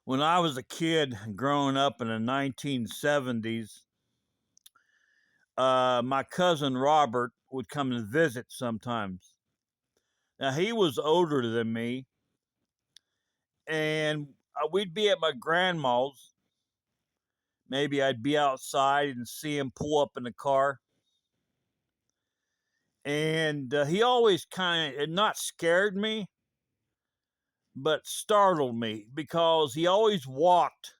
When I was a kid growing up in the 1970s, my cousin Robert would come and visit sometimes. Now, he was older than me, and we'd be at my grandma's. Maybe I'd be outside and see him pull up in the car. And he always kind of not scared me, but startled me because he always walked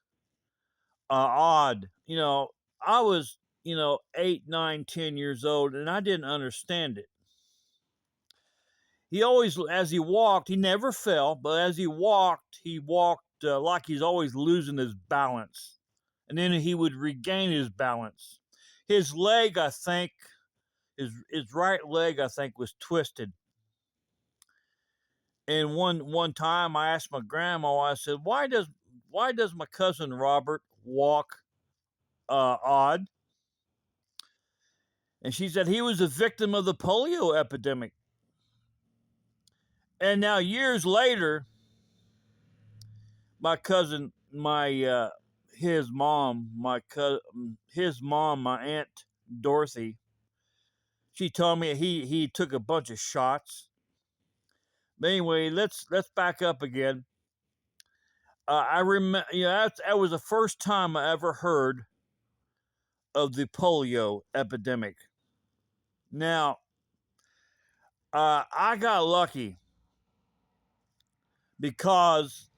odd. I was, 8, 9, 10 years old, and I didn't understand it. He always, as he walked, he never fell, but as he walked like he's always losing his balance. And then he would regain his balance. His leg, I think, his right leg, I think, was twisted. And one time I asked my grandma, I said, why does my cousin Robert walk odd? And she said he was a victim of the polio epidemic. And now years later, my cousin, his mom, my aunt Dorothy, she told me he took a bunch of shots. But anyway, let's back up again. I remember, that was the first time I ever heard of the polio epidemic. Now, I got lucky because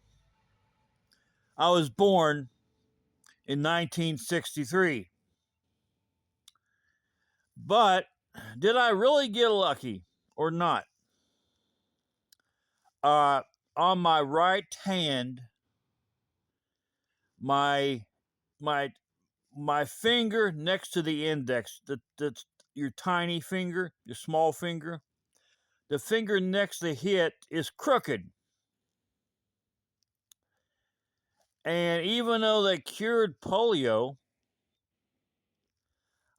I was born in 1963. But did I really get lucky or not? On my right hand, my my my finger next to the index, that's your tiny finger, your small finger, the finger next to it is crooked. And even though they cured polio,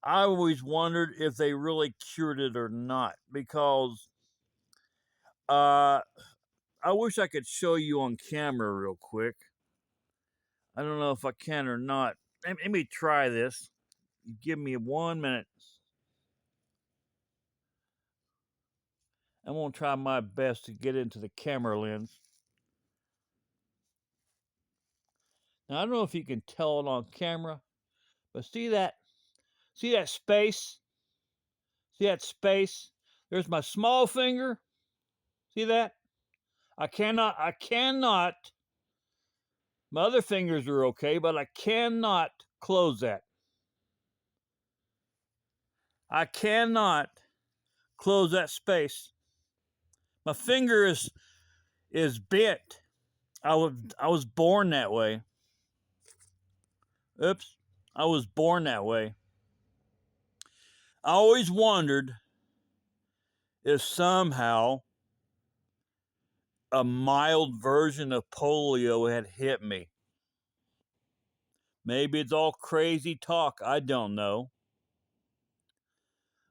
I always wondered if they really cured it or not, because I wish I could show you on camera real quick. I don't know if I can or not. Let me try this. Give me 1 minute. I'm going to try my best to get into the camera lens. Now, I don't know if you can tell it on camera, but see that space? See that space? There's my small finger. See that? I cannot, my other fingers are okay, but I cannot close that. I cannot close that space. My finger is bent. I was born that way. Oops. I was born that way. I always wondered if somehow a mild version of polio had hit me. Maybe it's all crazy talk. I don't know.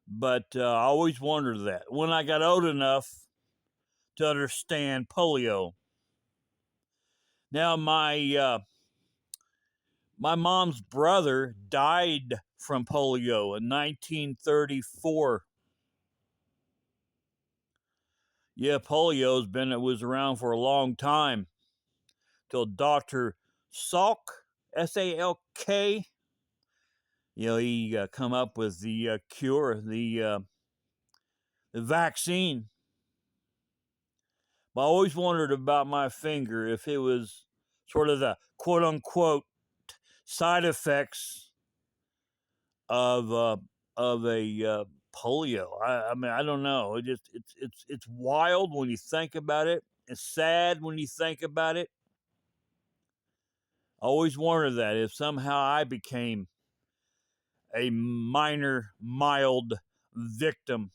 But I always wondered that when I got old enough to understand polio. Now, my mom's brother died from polio in 1934. Yeah, it was around for a long time till Dr. Salk, Salk, he come up with the cure, the vaccine. But I always wondered about my finger, if it was sort of the quote unquote side effects of a polio. I mean, I don't know. It's wild when you think about it. It's sad when you think about it. I always wondered that if somehow I became a minor, mild victim.